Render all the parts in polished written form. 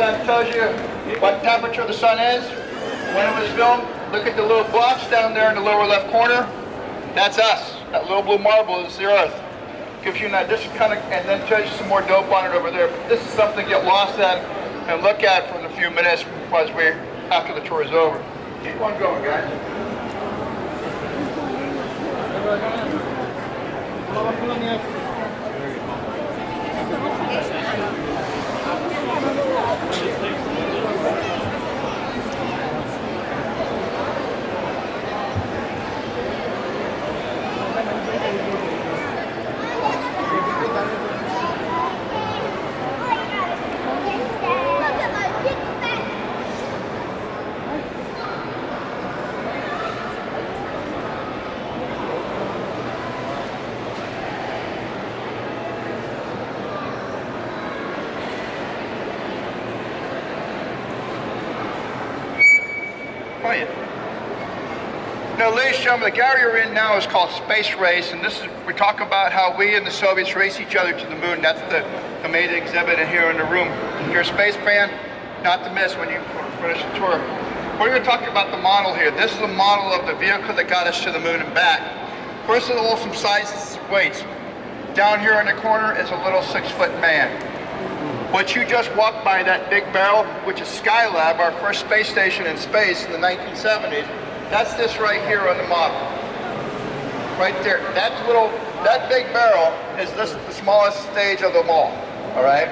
sun tells you what temperature the sun is. When it was filmed, look at the little blocks down there in the lower left corner. That's us. That little blue marble is the Earth. Gives you that, this is kind of, and then tells you some more dope on it over there. But this is something to get lost at and look at for a few minutes after the tour is over. Keep on going, guys. Now, ladies and gentlemen, the gallery you're in now is called Space Race, and we talk about how we and the Soviets race each other to the moon. That's the main exhibit here in the room. If you're a space fan, not to miss when you finish the tour. We're going to talk about the model here. This is the model of the vehicle that got us to the moon and back. First of all, some sizes and weights. Down here in the corner is a little 6-foot man. What you just walked by, that big barrel, which is Skylab, our first space station in space in the 1970s, that's this right here on the model. Right there. That big barrel is the smallest stage of them all. All right?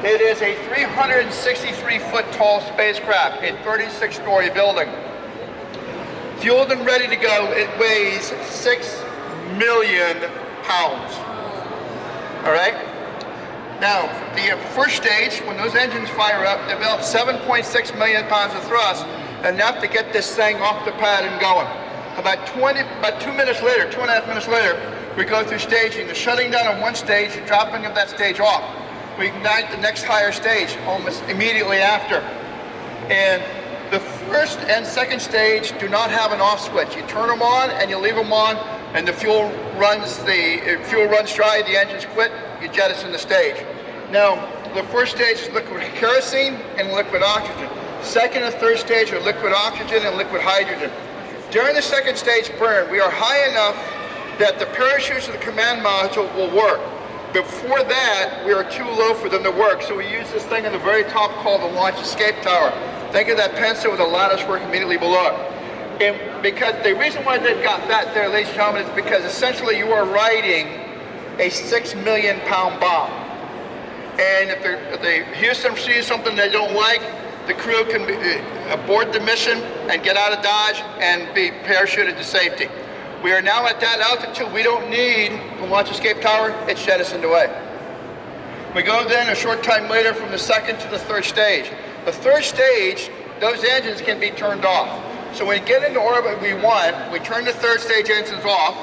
It is a 363-foot tall spacecraft, a 36-story building. Fueled and ready to go, it weighs 6 million pounds. All right? Now, the first stage, when those engines fire up, develop 7.6 million pounds of thrust, enough to get this thing off the pad and going. About 2.5 minutes later, we go through staging. The shutting down of one stage, the dropping of that stage off. We ignite the next higher stage almost immediately after. And the first and second stage do not have an off switch. You turn them on and you leave them on, and the fuel runs dry, the engines quit, you jettison the stage. Now, the first stage is liquid kerosene and liquid oxygen. Second and third stage are liquid oxygen and liquid hydrogen. During the second stage burn, we are high enough that the parachutes of the command module will work. Before that, we are too low for them to work, so we use this thing on the very top called the launch escape tower. Think of that pencil with a lattice work immediately below it. And because the reason why they've got that there, ladies and gentlemen, is because essentially you are riding a 6 million pound bomb. And if the Houston sees something they don't like, the crew can abort the mission and get out of Dodge and be parachuted to safety. We are now at that altitude. We don't need the launch escape tower. It's jettisoned away. We go then a short time later from the second to the third stage. The third stage, those engines can be turned off. So when we get into orbit we want, we turn the third stage engines off,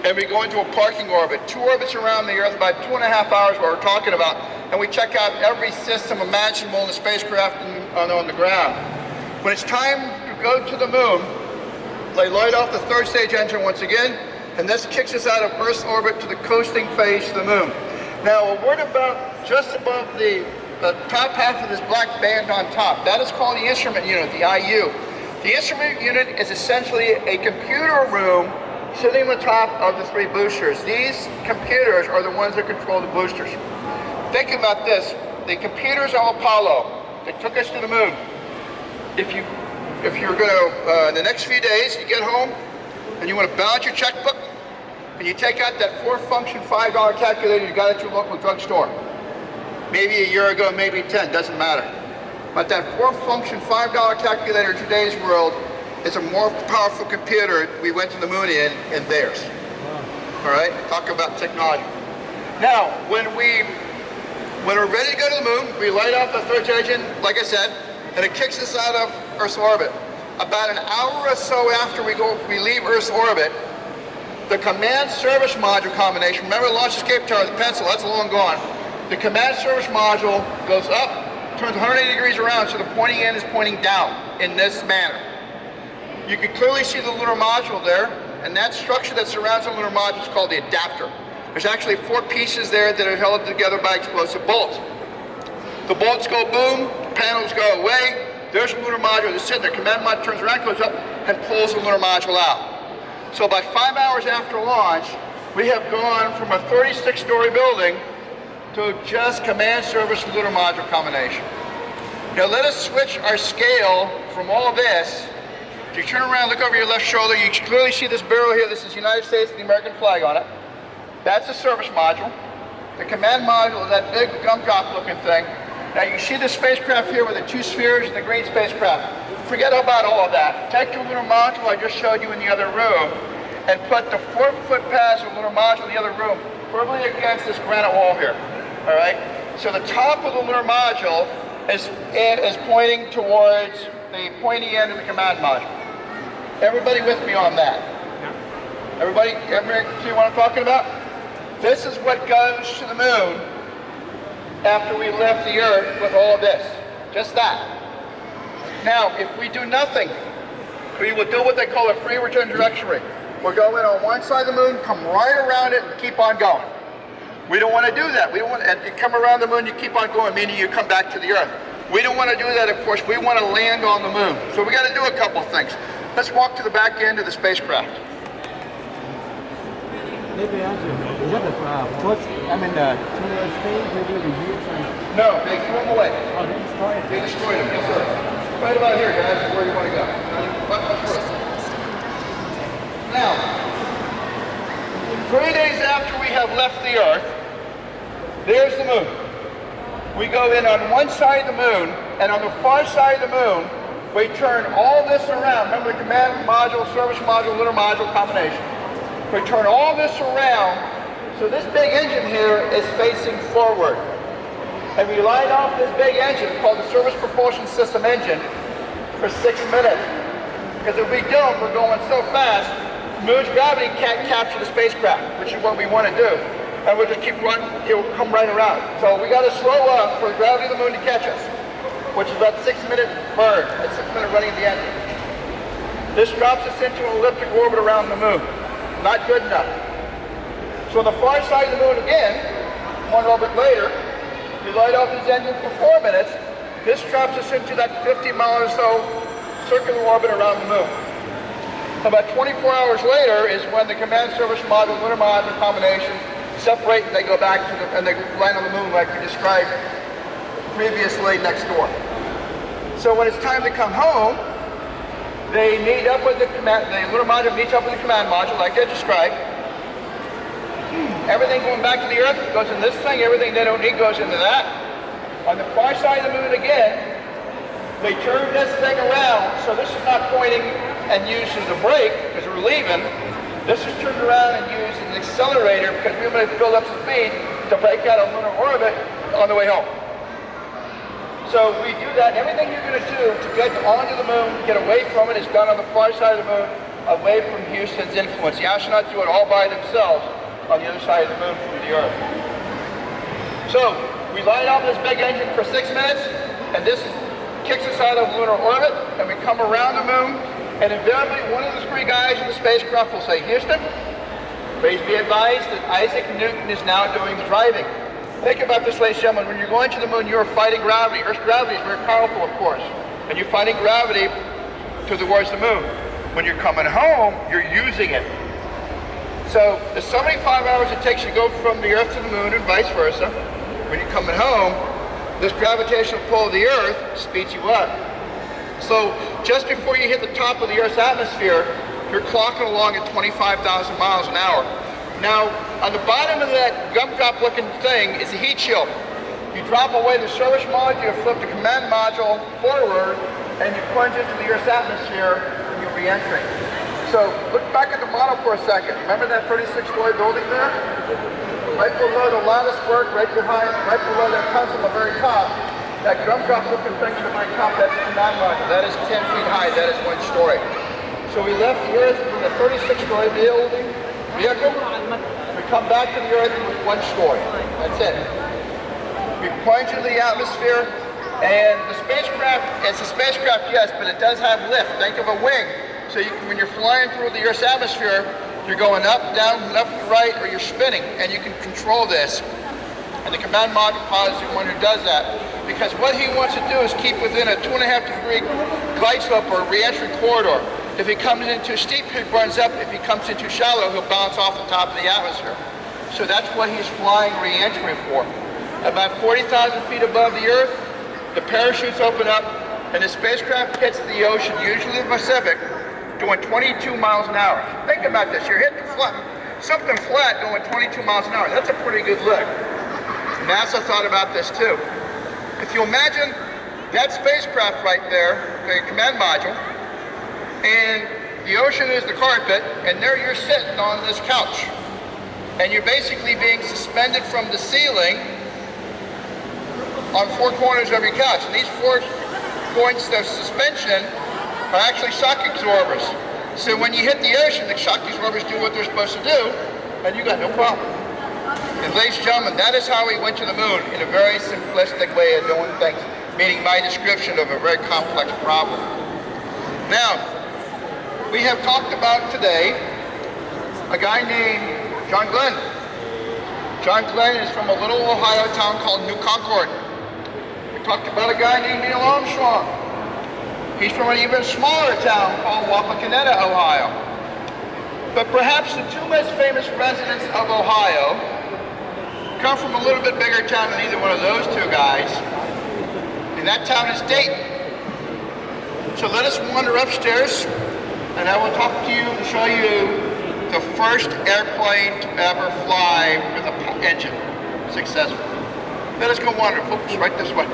and we go into a parking orbit. 2 orbits around the Earth, about 2.5 hours what we're talking about, and we check out every system imaginable in the spacecraft and on the ground. When it's time to go to the moon, they light off the third stage engine once again, and this kicks us out of Earth's orbit to the coasting phase of the moon. Now, a word about just above the top half of this black band on top. That is called the instrument unit, the IU. The instrument unit is essentially a computer room sitting on the top of the 3 boosters. These computers are the ones that control the boosters. Think about this. The computers of Apollo, they took us to the moon. If you're going to, in the next few days, you get home and you want to balance your checkbook, and you take out that 4-function $5 calculator you got at your local drugstore. Maybe a year ago, maybe 10, doesn't matter. But that 4-function $5 calculator in today's world is a more powerful computer we went to the moon in theirs. All right, talk about technology. Now, when we're ready to go to the moon, we light off the third engine, like I said, and it kicks us out of Earth's orbit. About an hour or so after we leave Earth's orbit, the command service module combination, remember the launch escape tower, the pencil, that's long gone. The command service module goes up, turns 180 degrees around, so the pointing end is pointing down in this manner. You can clearly see the lunar module there, and that structure that surrounds the lunar module is called the adapter. There's actually 4 pieces there that are held together by explosive bolts. The bolts go boom, the panels go away. There's a lunar module that's sitting there. Command module turns around, goes up, and pulls the lunar module out. So about 5 hours after launch, we have gone from a 36-story building to just command service and lunar module combination. Now let us switch our scale from all this. If you turn around, look over your left shoulder, you clearly see this barrel here. This is the United States and the American flag on it. That's the service module. The command module is that big gumdrop looking thing. Now you see the spacecraft here with the two spheres and the green spacecraft. Forget about all of that. Take the lunar module I just showed you in the other room and put the 4-foot pads of the lunar module in the other room firmly against this granite wall here. All right? So the top of the lunar module is pointing towards the pointy end of the command module. Everybody with me on that? Everybody see what I'm talking about? This is what goes to the moon after we left the Earth with all of this. Just that. Now, if we do nothing, we will do what they call a free return trajectory. We'll go in on one side of the moon, come right around it, and keep on going. We don't want to do that. We don't want, and you come around the moon, you keep on going, meaning you come back to the Earth. We don't want to do that, of course. We want to land on the moon. So we got to do a couple of things. Let's walk to the back end of the spacecraft. Let me ask you, is that the first, towards space, maybe the years? No, they threw them away. Oh, they destroyed it. They destroyed them, yes sir. Right about here, guys, is where you want to go. Now, 3 days after we have left the Earth, there's the moon. We go in on one side of the moon, and on the far side of the moon, we turn all this around. Remember the command module, service module, lunar module combination. We turn all this around, so this big engine here is facing forward. And we light off this big engine called the Service Propulsion System engine for 6 minutes. Because if we don't, we're going so fast, moon's gravity can't capture the spacecraft, which is what we want to do. And we'll just keep running, it'll come right around. So we got to slow up for the gravity of the moon to catch us, which is about 6-minute burn, a 6-minute running of the engine. This drops us into an elliptic orbit around the moon. Not good enough. So on the far side of the moon again, one orbit later, we light off this engine for 4 minutes. This drops us into that 50-mile or so circular orbit around the moon. About 24 hours later is when the command service module, lunar module combination separate and they go back to and they land on the moon like we described previously next door. So when it's time to come home, they meet up with the lunar module meets up with the command module like I described. Everything going back to the Earth goes in this thing, everything they don't need goes into that. On the far side of the moon again, they turn this thing around, so this is not pointing and used as a brake because we're leaving. This is turned around and used as an accelerator because we're going to build up the speed to break out of lunar orbit on the way home. So we do that. Everything you're going to do to get onto the moon, get away from it, is done on the far side of the moon, away from Houston's influence. The astronauts do it all by themselves on the other side of the moon from the Earth. So we light off this big engine for 6 minutes, and this kicks us out of lunar orbit, and we come around the moon, and invariably one of the 3 guys in the spacecraft will say, Houston, please be advised that Isaac Newton is now doing the driving. Think about this, ladies and gentlemen. When you're going to the moon, you're fighting gravity. Earth's gravity is very powerful, of course. And you're fighting gravity towards the moon. When you're coming home, you're using it. So the 75 hours it takes you to go from the Earth to the moon and vice versa, when you're coming home, this gravitational pull of the Earth speeds you up. So just before you hit the top of the Earth's atmosphere, you're clocking along at 25,000 miles an hour. Now, on the bottom of that gumdrop looking thing is a heat shield. You drop away the service module, you flip the command module forward, and you plunge into the Earth's atmosphere when you're re-entering. So look back at the model for a second. Remember that 36-story building there? Right below the lattice work, right below that pencil on the very top, that gumdrop looking thing to the very top, that's the command module. That is 10 feet high, that is 1 story. So we left the Earth with a 36-story vehicle. We come back to the Earth with 1 story. That's it. We plunge into the atmosphere, and the spacecraft, it's a spacecraft, yes, but it does have lift. Think of a wing. So when you're flying through the Earth's atmosphere, you're going up, down, left, right, or you're spinning, and you can control this. And the command module pilot is the one who does that. because what he wants to do is keep within a 2.5-degree glide slope or re-entry corridor. If he comes in too steep, he burns up. If he comes in too shallow, he'll bounce off the top of the atmosphere. So that's what he's flying re-entry for. About 40,000 feet above the Earth, the parachutes open up, and the spacecraft hits the ocean, usually the Pacific, doing 22 miles an hour. Think about this, you're hitting something flat going 22 miles an hour. That's a pretty good lick. NASA thought about this too. If you imagine that spacecraft right there, the command module, and the ocean is the carpet, and there you're sitting on this couch. And you're basically being suspended from the ceiling on 4 corners of your couch. And these 4 points of suspension are actually shock absorbers. So when you hit the ocean, the shock absorbers do what they're supposed to do, and you got no problem. And ladies and gentlemen, that is how we went to the moon, in a very simplistic way of doing things, meaning my description of a very complex problem. Now, we have talked about today a guy named John Glenn. John Glenn is from a little Ohio town called New Concord. We talked about a guy named Neil Armstrong. He's from an even smaller town called Wapakoneta, Ohio. But perhaps the 2 most famous residents of Ohio come from a little bit bigger town than either one of those 2 guys. And that town is Dayton. So let us wander upstairs, and I will talk to you and show you the first airplane to ever fly with an engine successfully. Let us go wander, folks, right this way.